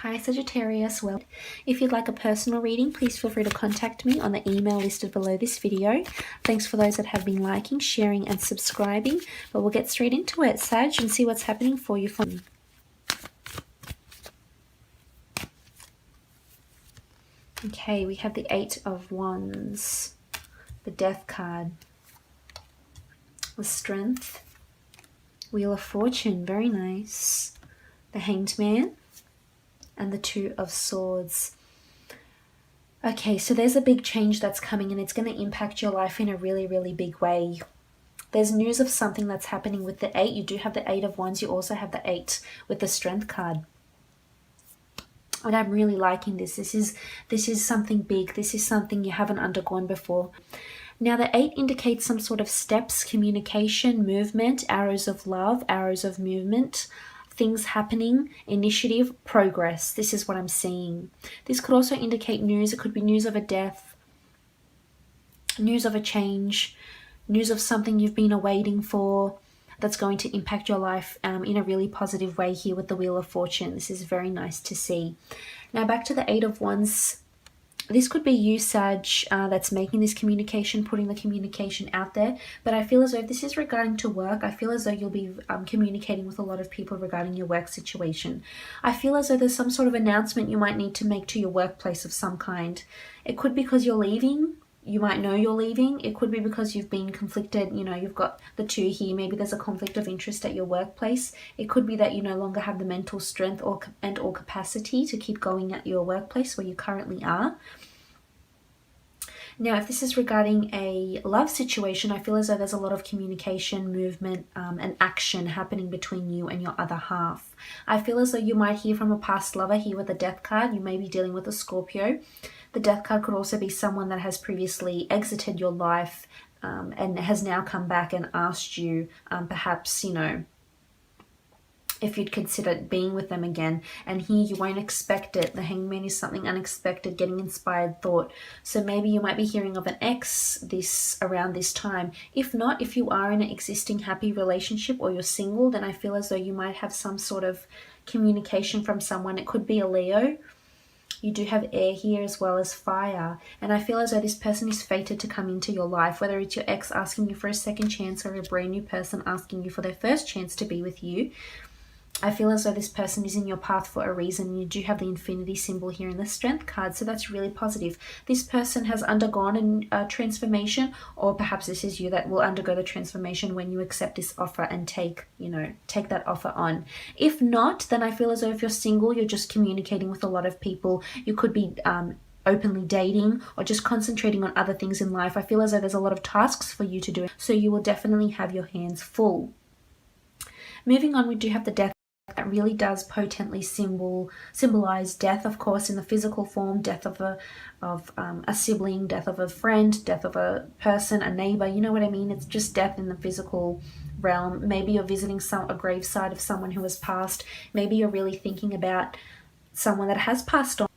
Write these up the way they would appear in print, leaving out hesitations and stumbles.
Hi Sagittarius, well, if you'd like a personal reading, please feel free to contact me on the email listed below this video. Thanks for those that have been liking, sharing and subscribing, but we'll get straight into it, Sag, and see what's happening for you. Okay, we have the Eight of Wands, the Death card, the Strength, Wheel of Fortune, very nice, the Hanged Man, and the Two of Swords. Okay, so there's a big change that's coming and it's going to impact your life in a really, really big way. There's news of something that's happening with the 8. You do have the 8 of Wands. You also have the 8 with the Strength card. And I'm really liking this. This is something big. This is something you haven't undergone before. Now, the 8 indicates some sort of steps, communication, movement, arrows of love, arrows of movement, things happening, initiative, progress. This is what I'm seeing. This could also indicate news. It could be news of a death, news of a change, news of something you've been awaiting for that's going to impact your life in a really positive way here with the Wheel of Fortune. This is very nice to see. Now back to the 8 of Wands. This could be you, Sag, that's making this communication, putting the communication out there. But I feel as though if this is regarding to work, I feel as though you'll be communicating with a lot of people regarding your work situation. I feel as though there's some sort of announcement you might need to make to your workplace of some kind. It could be because you're leaving. You might know you're leaving. It could be because you've been conflicted. You know, you've got the 2 here. Maybe there's a conflict of interest at your workplace. It could be that you no longer have the mental strength or capacity to keep going at your workplace where you currently are. Now, if this is regarding a love situation, I feel as though there's a lot of communication, movement, and action happening between you and your other half. I feel as though you might hear from a past lover here with the Death card. You may be dealing with a Scorpio. The Death card could also be someone that has previously exited your life and has now come back and asked you, perhaps, you know, if you'd consider being with them again. And here you won't expect it. The Hangman is something unexpected, getting inspired thought. So maybe you might be hearing of an ex around this time. If not, if you are in an existing happy relationship or you're single, then I feel as though you might have some sort of communication from someone. It could be a Leo. You do have air here as well as fire. And I feel as though this person is fated to come into your life, whether it's your ex asking you for a second chance or a brand new person asking you for their first chance to be with you. I feel as though this person is in your path for a reason. You do have the infinity symbol here in the Strength card, so that's really positive. This person has undergone a transformation, or perhaps this is you that will undergo the transformation when you accept this offer and take that offer on. If not, then I feel as though if you're single, you're just communicating with a lot of people. You could be openly dating or just concentrating on other things in life. I feel as though there's a lot of tasks for you to do, so you will definitely have your hands full. Moving on, we do have the Death. That really does potently symbolize death, of course, in the physical form, death of a sibling, death of a friend, death of a person, a neighbor. You know what I mean? It's just death in the physical realm. Maybe you're visiting a graveside of someone who has passed. Maybe you're really thinking about someone that has passed on.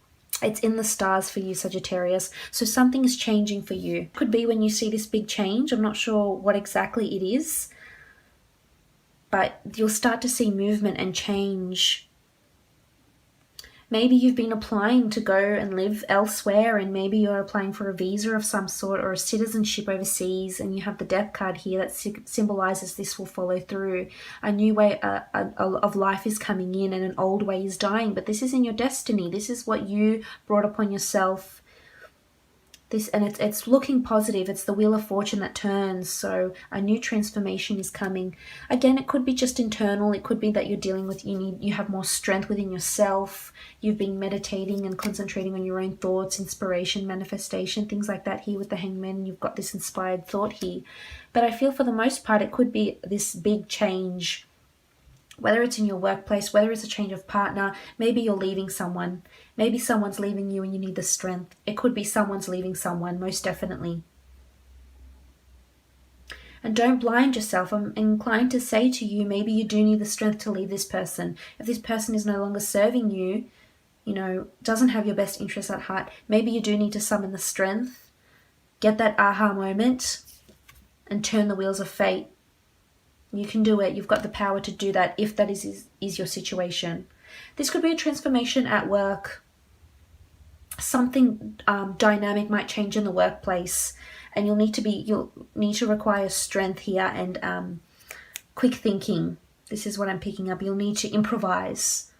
It's in the stars for you, Sagittarius. So something is changing for you. Could be when you see this big change. I'm not sure what exactly it is, but you'll start to see movement and change. Maybe you've been applying to go and live elsewhere, and maybe you're applying for a visa of some sort or a citizenship overseas, and you have the Death card here that symbolizes this will follow through. A new way of life is coming in and an old way is dying, but this is in your destiny. This is what you brought upon yourself. It's looking positive. It's the Wheel of Fortune that turns, so a new transformation is coming. Again, it could be just internal. It could be that you're dealing with, you have more strength within yourself. You've been meditating and concentrating on your own thoughts, inspiration, manifestation, things like that here with the Hangman. You've got this inspired thought here. But I feel for the most part, it could be this big change, whether it's in your workplace, whether it's a change of partner. Maybe you're leaving someone. Maybe someone's leaving you and you need the strength. It could be someone's leaving someone, most definitely. And don't blind yourself. I'm inclined to say to you, maybe you do need the strength to leave this person. If this person is no longer serving you, doesn't have your best interests at heart, maybe you do need to summon the strength, get that aha moment, and turn the wheels of fate. You can do it. You've got the power to do that if that is your situation. This could be a transformation at work. Something dynamic might change in the workplace, and you'll need to require strength here and quick thinking. This is what I'm picking up. You'll need to improvise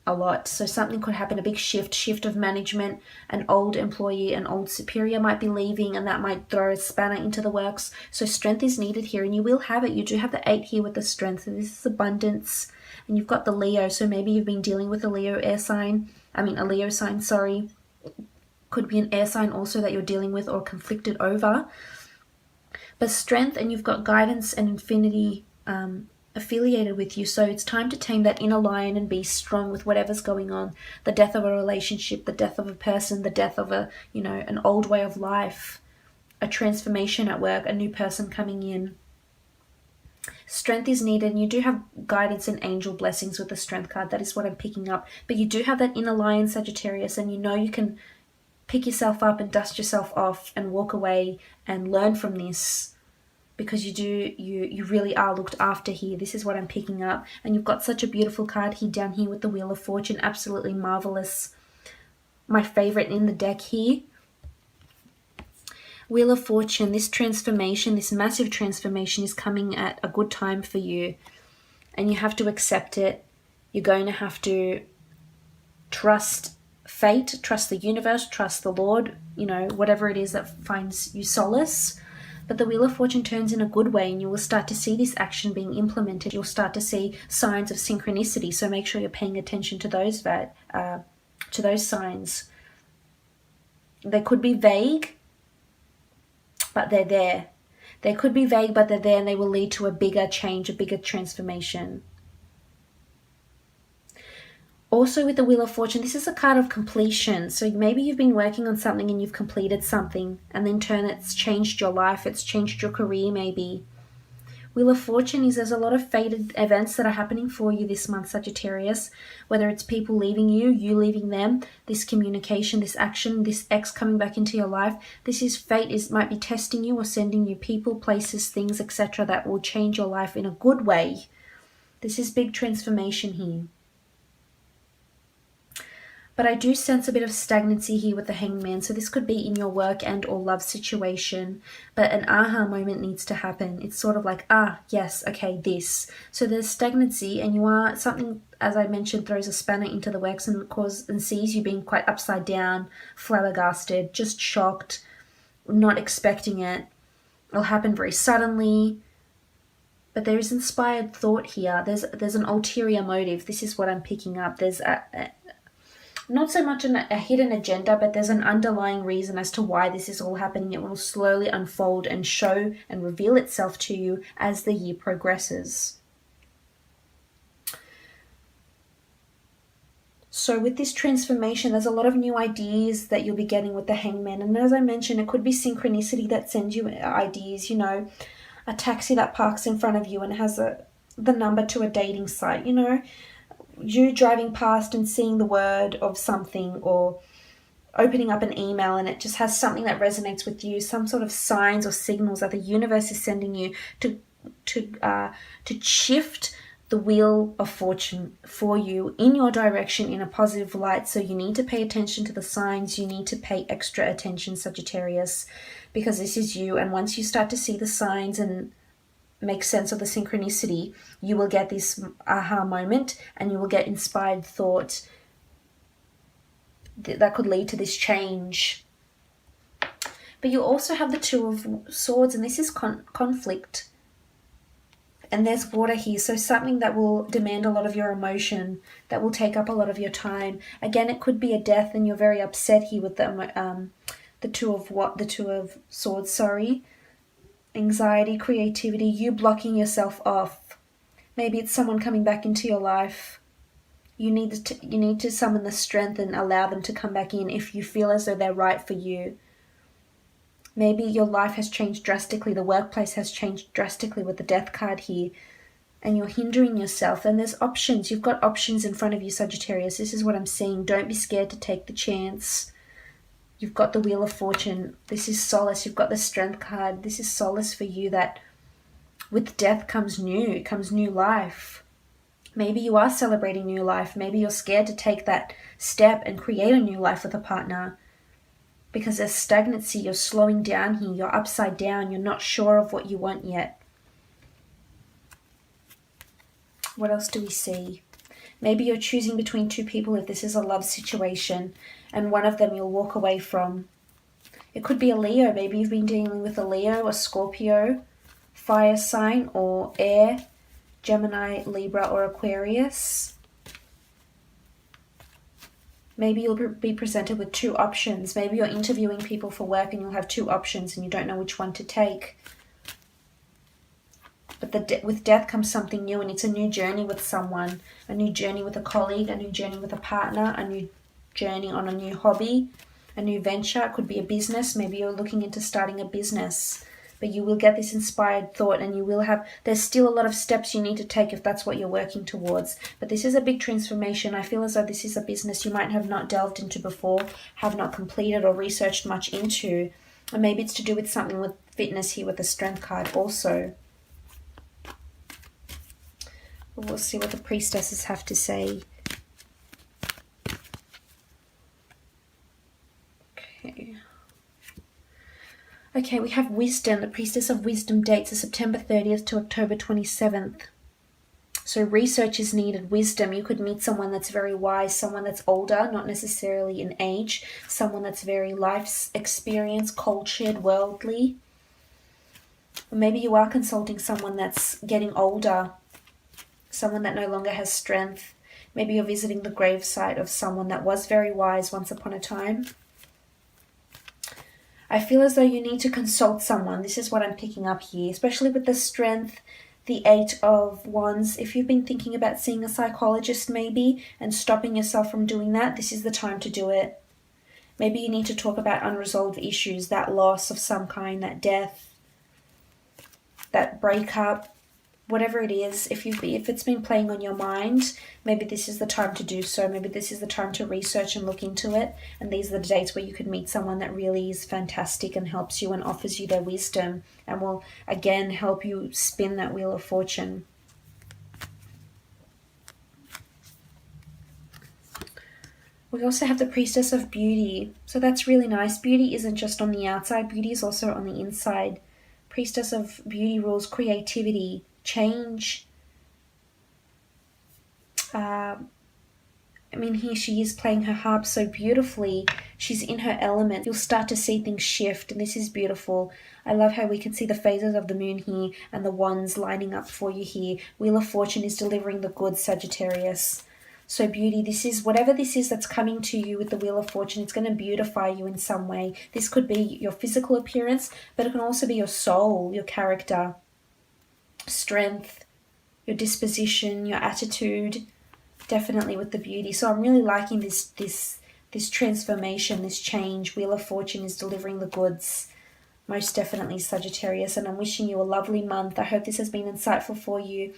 a lot. So something could happen, a big shift of management. An old employee, an old superior might be leaving, and that might throw a spanner into the works. So strength is needed here, and you will have it. You do have the 8 here with the strength, and this is abundance. And you've got the Leo, so maybe you've been dealing with a Leo sign, sorry. Could be an air sign also that you're dealing with or conflicted over. But strength, and you've got guidance and infinity affiliated with you. So it's time to tame that inner lion and be strong with whatever's going on. The death of a relationship, the death of a person, the death of an old way of life, a transformation at work, a new person coming in. Strength is needed, and you do have guidance and angel blessings with the strength card. That is what I'm picking up. But you do have that inner lion, Sagittarius, and you know you can pick yourself up and dust yourself off and walk away and learn from this, because you really are looked after here. This is what I'm picking up. And you've got such a beautiful card here down here with the Wheel of Fortune. Absolutely marvelous. My favorite in the deck here. Wheel of Fortune, this transformation, this massive transformation is coming at a good time for you. And you have to accept it. You're going to have to trust fate, trust the universe, trust the Lord, whatever it is that finds you solace. But the Wheel of Fortune turns in a good way, and you will start to see this action being implemented. You'll start to see signs of synchronicity. So make sure you're paying attention to those signs. They could be vague, but they're there. They could be vague, but they're there, and they will lead to a bigger change, a bigger transformation. Also with the Wheel of Fortune, this is a card of completion. So maybe you've been working on something and you've completed something, and in turn it's changed your life, it's changed your career maybe. Wheel of Fortune is there's a lot of fated events that are happening for you this month, Sagittarius. Whether it's people leaving you, you leaving them, this communication, this action, this ex coming back into your life. This is fate, might be testing you or sending you people, places, things, etc. that will change your life in a good way. This is big transformation here. But I do sense a bit of stagnancy here with the Hangman. So this could be in your work and or love situation. But an aha moment needs to happen. It's sort of like, yes, okay, this. So there's stagnancy, and something, as I mentioned, throws a spanner into the works and sees you being quite upside down, flabbergasted, just shocked, not expecting it. It'll happen very suddenly. But there is inspired thought here. There's an ulterior motive. This is what I'm picking up. There's not so much a hidden agenda, but there's an underlying reason as to why this is all happening. It will slowly unfold and show and reveal itself to you as the year progresses. So with this transformation, there's a lot of new ideas that you'll be getting with the Hangman. And as I mentioned, it could be synchronicity that sends you ideas, a taxi that parks in front of you and has the number to a dating site, you driving past and seeing the word of something, or opening up an email and it just has something that resonates with you, some sort of signs or signals that the universe is sending you to shift the Wheel of Fortune for you in your direction in a positive light. So you need to pay attention to the signs. You need to pay extra attention, Sagittarius, because this is you. And once you start to see the signs and make sense of the synchronicity, you will get this aha moment, and you will get inspired thought that could lead to this change. But you also have the Two of Swords, and this is conflict. And there's water here, so something that will demand a lot of your emotion, that will take up a lot of your time. Again, it could be a death, and you're very upset here with the Two of Swords. Sorry. Anxiety, creativity, you blocking yourself off. Maybe it's someone coming back into your life. You need to summon the strength and allow them to come back in if you feel as though they're right for you. Maybe your life has changed drastically. The workplace has changed drastically with the Death card here, and you're hindering yourself. And there's options. You've got options in front of you, Sagittarius. This is what I'm seeing. Don't be scared to take the chance. You've got the Wheel of Fortune. This is solace. You've got the Strength card. This is solace for you, that with death comes new life. Maybe you are celebrating new life. Maybe you're scared to take that step and create a new life with a partner because there's stagnancy. You're slowing down here. You're upside down. You're not sure of what you want yet. What else do we see? Maybe you're choosing between two people if this is a love situation, and one of them you'll walk away from. It could be a Leo. Maybe you've been dealing with a Leo, a Scorpio, fire sign, or air, Gemini, Libra, or Aquarius. Maybe you'll be presented with two options. Maybe you're interviewing people for work and you'll have two options and you don't know which one to take. But with death comes something new, and it's a new journey with someone, a new journey with a colleague, a new journey with a partner, a new journey on a new hobby, a new venture. It could be a business. Maybe you're looking into starting a business, but you will get this inspired thought, and you will have, there's still a lot of steps you need to take if that's what you're working towards. But this is a big transformation. I feel as though this is a business you might have not delved into before, have not completed or researched much into. And maybe it's to do with something with fitness here with the Strength card also. We'll see what the priestesses have to say. Okay, we have wisdom. The priestess of wisdom dates are September 30th to October 27th. So research is needed, wisdom. You could meet someone that's very wise, someone that's older, not necessarily in age, someone that's very life experience, cultured, worldly. Or maybe you are consulting someone that's getting older, someone that no longer has strength. Maybe you're visiting the gravesite of someone that was very wise once upon a time. I feel as though you need to consult someone. This is what I'm picking up here, especially with the Strength, the 8 of Wands. If you've been thinking about seeing a psychologist maybe and stopping yourself from doing that, this is the time to do it. Maybe you need to talk about unresolved issues, that loss of some kind, that death, that breakup, whatever it is. If it's been playing on your mind, maybe this is the time to do so. Maybe this is the time to research and look into it. And these are the dates where you could meet someone that really is fantastic and helps you and offers you their wisdom and will, again, help you spin that wheel of fortune. We also have the priestess of beauty. So that's really nice. Beauty isn't just on the outside. Beauty is also on the inside. Priestess of beauty rules creativity, change. Here she is playing her harp so beautifully. She's in her element. You'll start to see things shift, and this is beautiful. I love how we can see the phases of the moon here and the wands lining up for you here. Wheel of Fortune is delivering the goods, Sagittarius. So beauty, this is whatever this is that's coming to you with the Wheel of Fortune. It's going to beautify you in some way. This could be your physical appearance, but it can also be your soul, your character, strength, your disposition, your attitude, definitely with the beauty. So I'm really liking this transformation, this change. Wheel of Fortune is delivering the goods. Most definitely, Sagittarius, and I'm wishing you a lovely month. I hope this has been insightful for you.